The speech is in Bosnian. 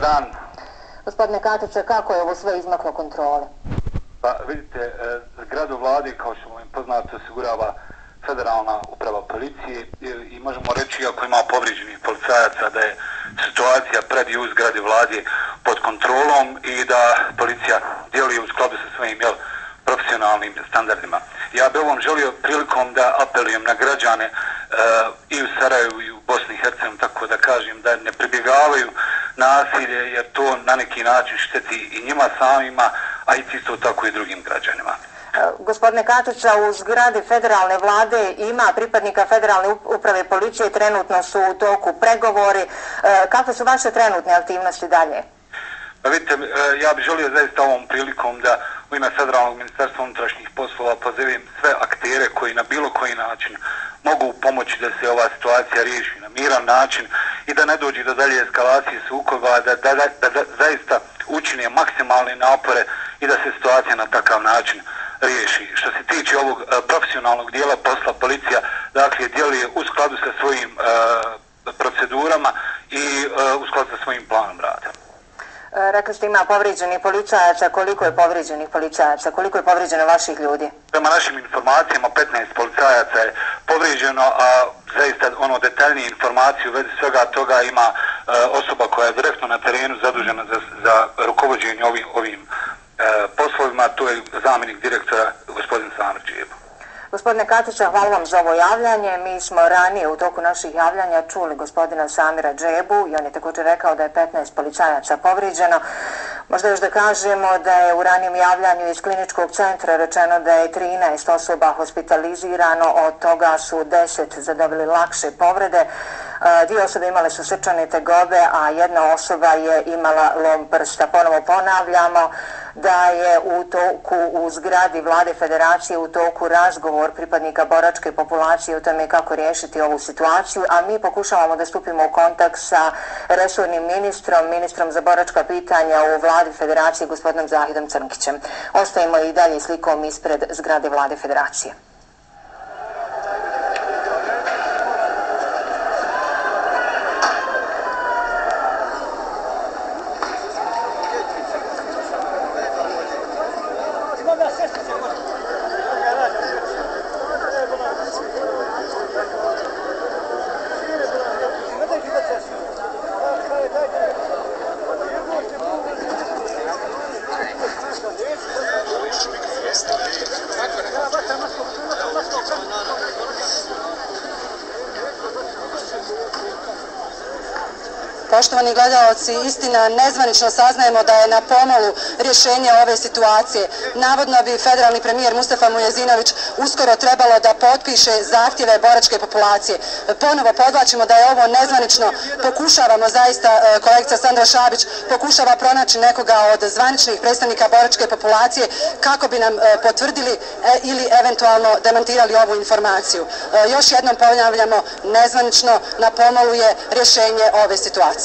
dan. Gospodine Katiće, kako je ovo sve izmaklo kontrole? Pa vidite, zgradu vlade, kao što vam je poznato, osigurava federalna uprava policije i možemo reći, ako ima povrijeđenih policajaca, da je situacija pred i u zgradi vlade pod kontrolom i da policija djeluje u skladu sa svojim profesionalnim standardima. Ja bih ovom želio prilikom da apelujem na građane i u Sarajevu i u Bosni i Hercegovini, tako da kažem, da ne pribjegavaju nasilje, jer to na neki način šteti i njima samima, a i isto tako i drugim građanima. Gospodine Katića, u zgradi federalne vlade ima pripadnika federalne uprave policije, trenutno su u toku pregovori. Kakve su vaše trenutne aktivnosti dalje? Pa vidite, ja bih želio zaista ovom prilikom da u ime Federalnog ministarstva unutrašnjih poslova pozovem sve aktere koji na bilo koji način mogu pomoći da se ova situacija riješi na miran način i da ne dođe do dalje eskalacije sukoba, da zaista učine maksimalne napore i da se situacija na takav način riješi. Što se tiče ovog profesionalnog dijela posla, policija dakle djeluje u skladu sa svojim procedurama i u skladu sa svojim planom rada. Rekli ste ima povrijeđenih policajaca, koliko je povrijeđenih policajaca, koliko je povrijeđeno vaših ljudi? Prema našim informacijama 15 policajaca je povrijeđeno, a zaista detaljnije informacije u vezi svega toga ima osoba koja je direktno na terenu zadužena za rukovođenje ovim poslovima, to je zamjenik direktora gospodin Samir Džebo. Gospodine Katića, hvala vam za ovo javljanje. Mi smo ranije u toku naših javljanja čuli gospodina Samira Džebu i on je također rekao da je 15 policajaca povrijeđeno. Možda još da kažemo da je u ranijem javljanju iz kliničkog centra rečeno da je 13 osoba hospitalizirano, od toga su 10 zadobili lakše povrede. 2 osobe imale su srčane tegobe, a 1 osoba je imala lom prsta. Ponovo ponavljamo da je u toku u zgradi vlade federacije u toku razgovor pripadnika boračke populacije o tome kako riješiti ovu situaciju, a mi pokušavamo da stupimo u kontakt sa resornim ministrom za boračka pitanja u vladi federacije gospodinom Zahidom Crnkićem. Ostajemo i dalje slikom ispred zgrade vlade federacije. Poštovani gledalci, istina, nezvanično saznajemo da je na pomolu rješenje ove situacije. Navodno bi federalni premijer Mustafa Mujezinović uskoro trebalo da potpiše zahtjeve boračke populacije. Ponovo podvlačimo da je ovo nezvanično, pokušavamo zaista, kolegica Sandra Šabić pokušava pronaći nekoga od zvaničnih predstavnika boračke populacije kako bi nam potvrdili ili eventualno demantirali ovu informaciju. Još jednom ponavljamo, nezvanično na pomolu je rješenje ove situacije.